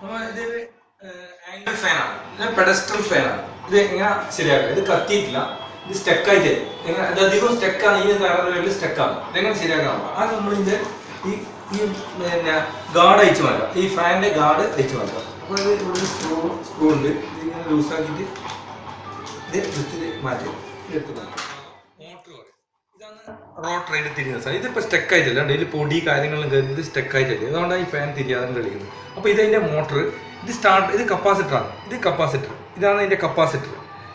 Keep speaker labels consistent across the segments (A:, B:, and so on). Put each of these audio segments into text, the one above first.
A: Angle fan. This is pedestal fan. This is serious. This is cut. This is stuck. This is stuck. This is stuck. This is serious. That's why we this guard. This fan guard. This screw. Loose. This is rotor rate this is stuck. This is podi. This is stuck. This is fan. This is motor. This start. This is capacitor. This is capacitor. This is capacitor.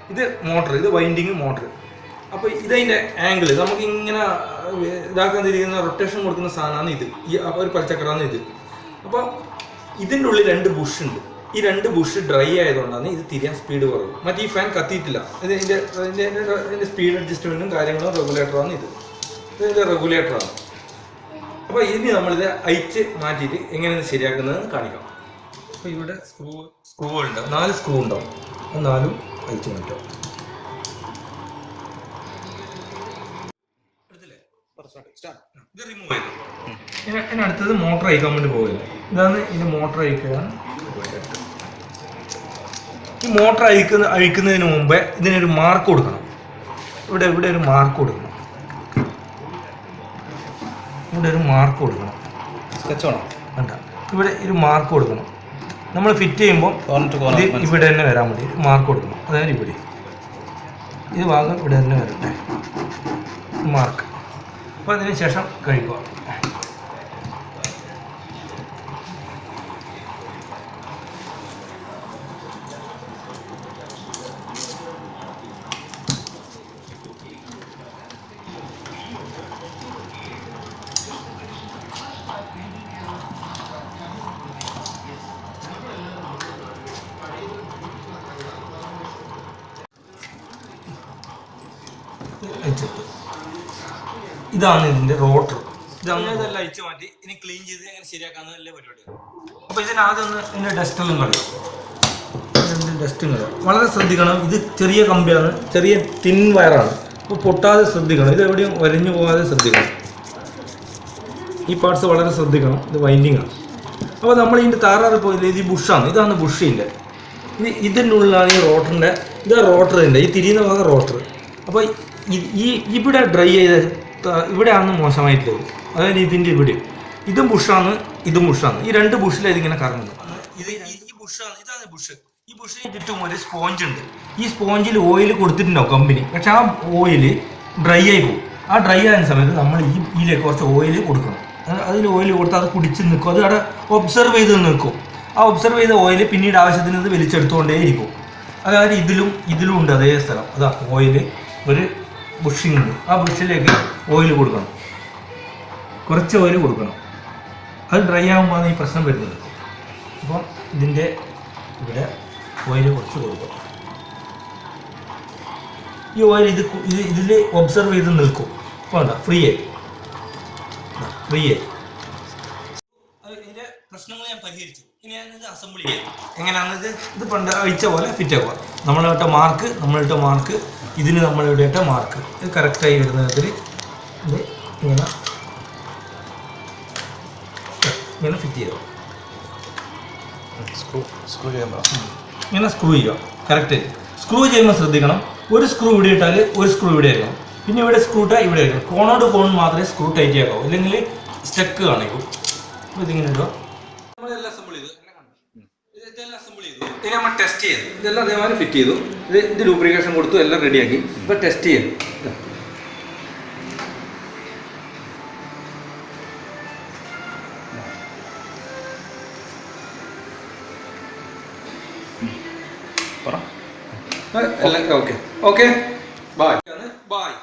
A: This is motor. This is winding motor. This is angle. We have rotation. This is two bush. This bush dry. This is speed. This fan is speed adjustment. Regulator. This is a regulator. Now, we will see the screw. Screw. Screw. Start. Remove it. This is the motor. This is the motor. This motor is a mark. This is a mark. This is a mark. Sketch on. This is a mark. We fit it. Mark. Mark. But then it's a very good. This is the rotor. This is the light. This clean. This is the dusting. This is thin wire. This is parts of the winding. This is bush. This is the rotor. This is the rotor. This is dry. This is the this is bush. This is bush. This is bush. This is bush. This bush is sponge. This sponge is oil. Company. Oil dry. That dry is oil. Observe the oil. Oil. Bushing. That bush oil. Oil. That's dry. That's oil. This observe free. Free. Assembly. Mark. This is our data mark. This is correct. This fit. Screw. Screw. Correct. Screw one screw one screw പിന്നെ screw ഇവിടെ കോണോട് കോൺ മാത്രമേ screw tight ചെയ്യാവൂ, ഇല്ലെങ്കിൽ stuck കാണിക്കും. അപ്പോൾ ഇതിങ്ങനെ ഇടുക. നമ്മളെല്ലാം അസംബിൾ ചെയ്തു, ഇതെല്ലാം അസംബിൾ ചെയ്തു. ഇനി നമ്മൾ ടെസ്റ്റ് ചെയ്തു, ഇതെല്ലാം അതേമാതിരി ഫിറ്റ് ചെയ്തു. ഇത് ലൂബ്രിക്കേഷൻ കൊടുത്തു, എല്ലാം റെഡിയാക്കി. ഇപ്പോൾ ടെസ്റ്റ് ചെയ്യും. Okay. Okay. Bye. Bye.